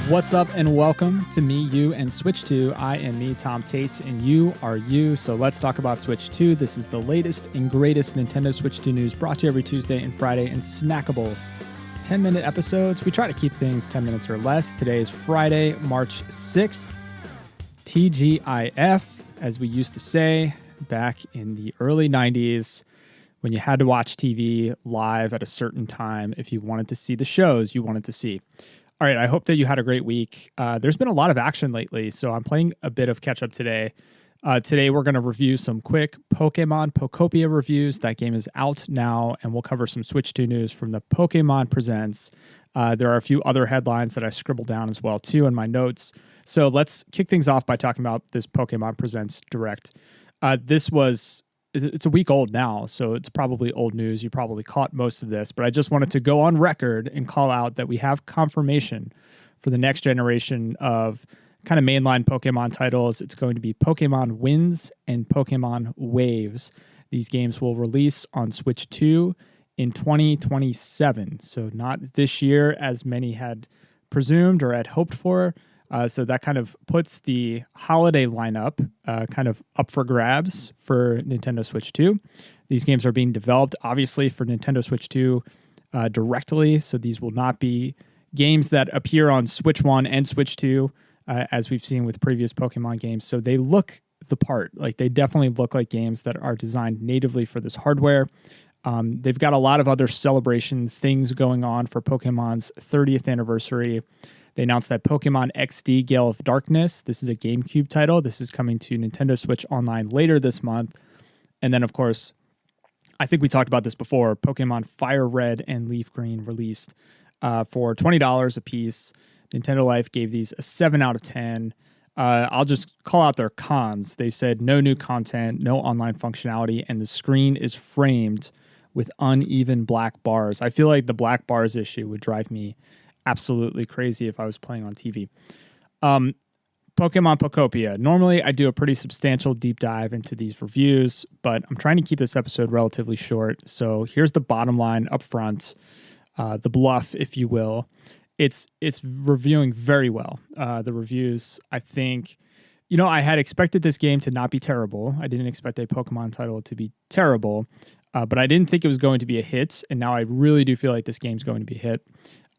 What's up and welcome to Me, You, and Switch 2. I am me, Tom Tate, and you are you. So let's talk about Switch 2. This is the latest and greatest Nintendo Switch 2 news brought to you every Tuesday and Friday in snackable 10-minute episodes. We try to keep things 10 minutes or less. Today is Friday, March 6th. TGIF, as we used to say back in the early 90s when you had to watch TV live at a certain time if you wanted to see the shows you wanted to see. All right, I hope that you had a great week. There's been a lot of action lately, so I'm playing a bit of catch-up today. Today, we're going to review some quick Pokemon Pokopia reviews. That game is out now, and we'll cover some Switch 2 news from the Pokemon Presents. There are a few other headlines that I scribbled down as well, too, in my notes. So let's kick things off by talking about this Pokemon Presents Direct. It's a week old now, so it's probably old news. You probably caught most of this, but I just wanted to go on record and call out that we have confirmation for the next generation of kind of mainline Pokemon titles. It's going to be Pokemon Winds and Pokemon Waves. These games will release on Switch 2 in 2027, so not this year as many had presumed or had hoped for. So that kind of puts the holiday lineup kind of up for grabs for Nintendo Switch 2. These games are being developed, obviously, for Nintendo Switch 2 directly. So these will not be games that appear on Switch 1 and Switch 2, as we've seen with previous Pokemon games. So they look the part. Like, they definitely look like games that are designed natively for this hardware. They've got a lot of other celebration things going on for Pokemon's 30th anniversary. They announced that Pokemon XD Gale of Darkness, this is a GameCube title. This is coming to Nintendo Switch Online later this month. And then, of course, I think we talked about this before, Pokemon Fire Red and Leaf Green released for $20 a piece. Nintendo Life gave these a 7 out of 10. I'll just call out their cons. They said no new content, no online functionality, and the screen is framed with uneven black bars. I feel like the black bars issue would drive me absolutely crazy if I was playing on TV. Pokemon Pokopia. Normally, I do a pretty substantial deep dive into these reviews, but I'm trying to keep this episode relatively short. So here's the bottom line up front, the bluff, if you will. It's reviewing very well. The reviews, I think, I had expected this game to not be terrible. I didn't expect a Pokemon title to be terrible, but I didn't think it was going to be a hit, and now I really do feel like this game's going to be a hit.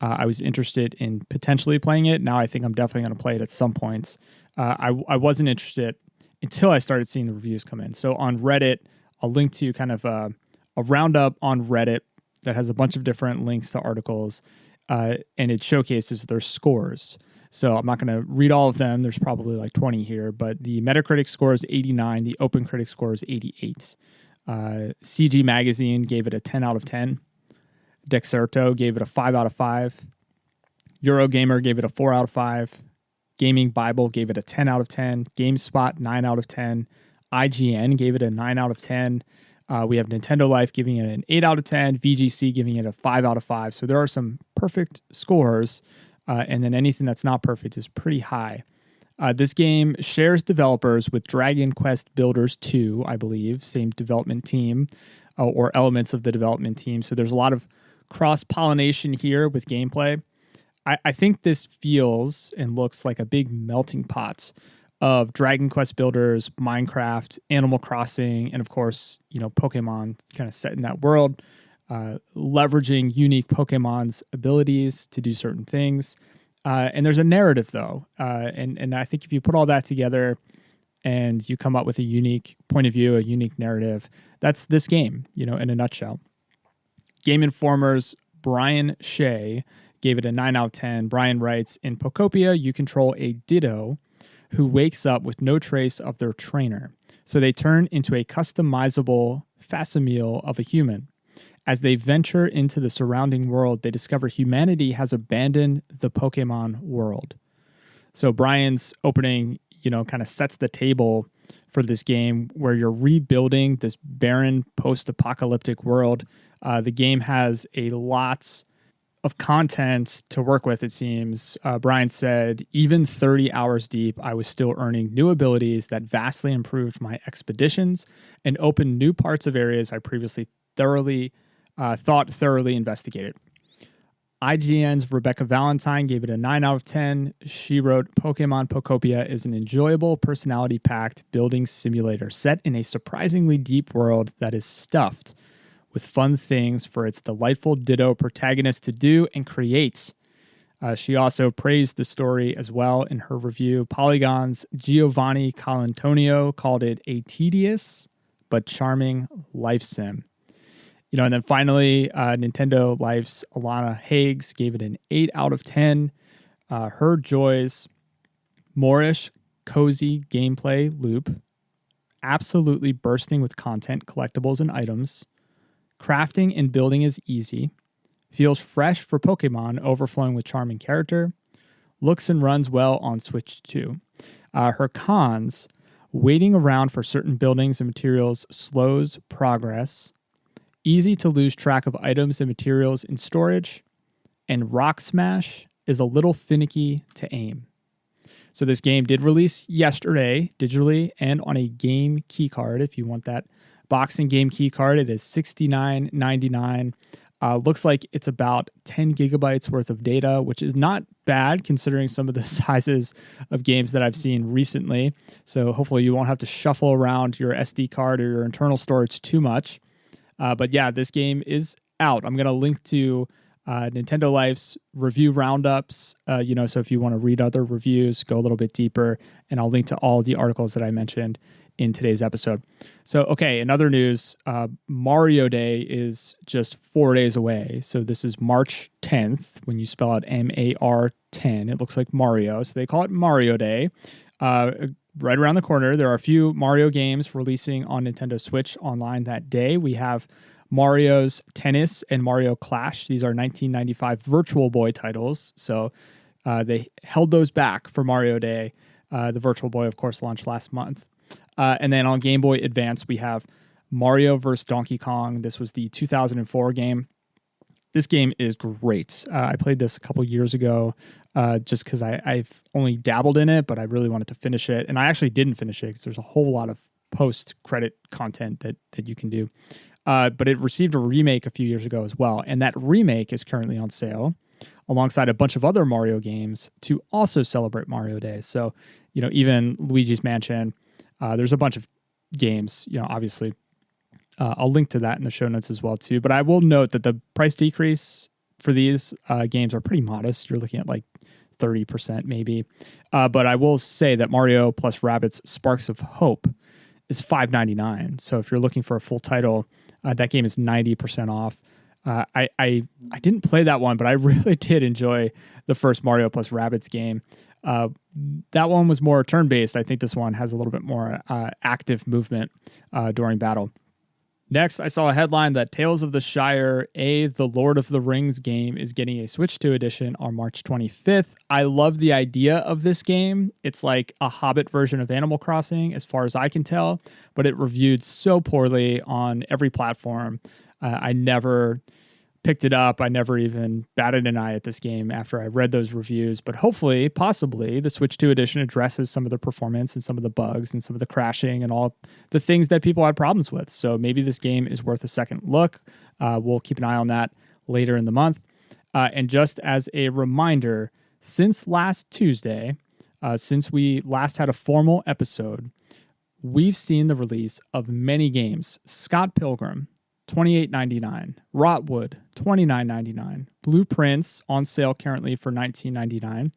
I was interested in potentially playing it. Now I think I'm definitely going to play it at some points. I wasn't interested until I started seeing the reviews come in. So on Reddit, I'll link to kind of a roundup on Reddit that has a bunch of different links to articles, and it showcases their scores. So I'm not going to read all of them. There's probably like 20 here, but the Metacritic score is 89. The OpenCritic score is 88. CG Magazine gave it a 10 out of 10. Dexerto gave it a 5 out of 5. Eurogamer gave it a 4 out of 5. Gaming Bible gave it a 10 out of 10. GameSpot, 9 out of 10. IGN gave it a 9 out of 10. We have Nintendo Life giving it an 8 out of 10. VGC giving it a 5 out of 5. So there are some perfect scores, and then anything that's not perfect is pretty high. This game shares developers with Dragon Quest Builders 2, I believe, same development team, or elements of the development team. So there's a lot of cross-pollination here with gameplay. I think this feels and looks like a big melting pot of Dragon Quest Builders, Minecraft, Animal Crossing, and of course, Pokemon kind of set in that world, leveraging unique Pokemon's abilities to do certain things. And there's a narrative, though. And I think if you put all that together and you come up with a unique point of view, a unique narrative, that's this game, in a nutshell. Game Informer's Brian Shea gave it a 9 out of 10. Brian writes, in Pokopia, you control a Ditto who wakes up with no trace of their trainer. So they turn into a customizable facsimile of a human. As they venture into the surrounding world, they discover humanity has abandoned the Pokemon world. So Brian's opening, kind of sets the table for this game where you're rebuilding this barren post-apocalyptic world. The game has a lot of content to work with, it seems. Brian said, even 30 hours deep, I was still earning new abilities that vastly improved my expeditions and opened new parts of areas I previously thoroughly investigated. IGN's Rebecca Valentine gave it a 9 out of 10. She wrote, Pokemon Pokopia is an enjoyable, personality-packed building simulator set in a surprisingly deep world that is stuffed with fun things for its delightful Ditto protagonist to do and create. She also praised the story as well in her review. Polygon's Giovanni Colantonio called it a tedious but charming life sim. And then finally, Nintendo Life's Alana Higgs gave it an 8 out of 10. Her joys, moreish, cozy gameplay loop, absolutely bursting with content, collectibles, and items. Crafting and building is easy. Feels fresh for Pokemon, overflowing with charming character. Looks and runs well on Switch 2. Her cons, waiting around for certain buildings and materials slows progress. Easy to lose track of items and materials in storage. And Rock Smash is a little finicky to aim. So this game did release yesterday, digitally, and on a game keycard. If you want that boxing game keycard, it is $69.99. Looks like it's about 10 gigabytes worth of data, which is not bad considering some of the sizes of games that I've seen recently. So hopefully you won't have to shuffle around your SD card or your internal storage too much. But yeah, this game is out. I'm going to link to Nintendo Life's review roundups, so if you want to read other reviews, go a little bit deeper, and I'll link to all the articles that I mentioned in today's episode. So, okay, in other news, Mario Day is just 4 days away. So this is March 10th. When you spell out MAR10, it looks like Mario. So they call it Mario Day. Right around the corner, there are a few Mario games releasing on Nintendo Switch online that day. We have Mario's Tennis and Mario Clash. These are 1995 Virtual Boy titles. So they held those back for Mario Day. The Virtual Boy, of course, launched last month. And then on Game Boy Advance, we have Mario vs. Donkey Kong. This was the 2004 game. This game is great. I played this a couple years ago just because I've only dabbled in it, but I really wanted to finish it. And I actually didn't finish it because there's a whole lot of post-credit content that you can do. But it received a remake a few years ago as well. And that remake is currently on sale alongside a bunch of other Mario games to also celebrate Mario Day. So, even Luigi's Mansion, there's a bunch of games, obviously. I'll link to that in the show notes as well, too. But I will note that the price decrease for these games are pretty modest. You're looking at like 30% maybe. But I will say that Mario plus Rabbids Sparks of Hope is $5.99. So if you're looking for a full title, that game is 90% off. I didn't play that one, but I really did enjoy the first Mario plus Rabbids game. That one was more turn-based. I think this one has a little bit more active movement during battle. Next, I saw a headline that Tales of the Shire, the Lord of the Rings game, is getting a Switch 2 edition on March 25th. I love the idea of this game. It's like a Hobbit version of Animal Crossing, as far as I can tell, but it reviewed so poorly on every platform. I never picked it up. I never even batted an eye at this game after I read those reviews, but hopefully, possibly, the Switch 2 edition addresses some of the performance and some of the bugs and some of the crashing and all the things that people had problems with. So maybe this game is worth a second look. We'll keep an eye on that later in the month. And just as a reminder, since last Tuesday, since we last had a formal episode, we've seen the release of many games. Scott Pilgrim, $28.99. Rotwood, $29.99. Blueprints on sale currently for $19.99.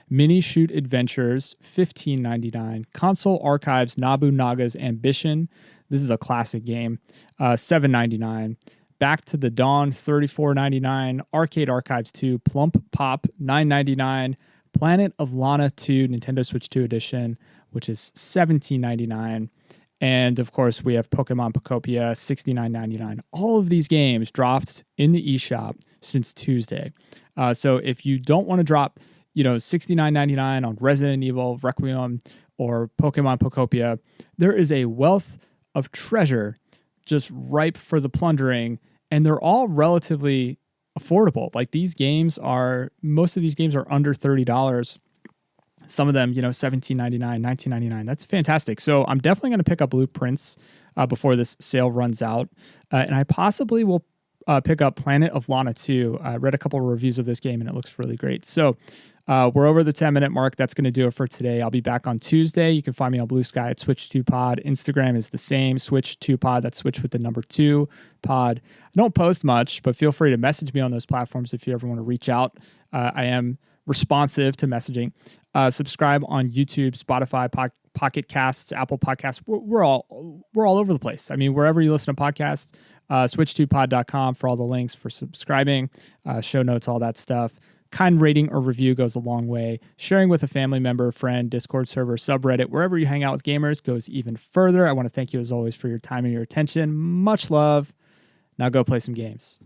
Mini Shoot Adventures, $15.99. Console Archives Nobunaga's Ambition. This is a classic game. $7.99. Back to the Dawn, $34.99. Arcade Archives 2, Plump Pop, $9.99. Planet of Lana 2, Nintendo Switch 2 edition, which is $17.99. And, of course, we have Pokemon Pokopia, $69.99. All of these games dropped in the eShop since Tuesday. So if you don't want to drop, $69.99 on Resident Evil, Requiem, or Pokemon Pokopia, there is a wealth of treasure just ripe for the plundering, and they're all relatively affordable. Like most of these games are under $30. Some of them, $17.99, $19.99. That's fantastic. So I'm definitely going to pick up Blueprints before this sale runs out. And I possibly will pick up Planet of Lana 2. I read a couple of reviews of this game and it looks really great. So we're over the 10-minute mark. That's going to do it for today. I'll be back on Tuesday. You can find me on Blue Sky at Switch2Pod. Instagram is the same, Switch2Pod. That's Switch with the number 2 pod. I don't post much, but feel free to message me on those platforms if you ever want to reach out. I am responsive to messaging. Subscribe on YouTube, Spotify, Pocket Casts, Apple Podcasts. We're all over the place. I mean, wherever you listen to podcasts, switch2pod.com for all the links for subscribing, show notes, all that stuff. Kind rating or review goes a long way. Sharing with a family member, friend, Discord server, subreddit, wherever you hang out with gamers goes even further. I want to thank you as always for your time and your attention. Much love. Now go play some games.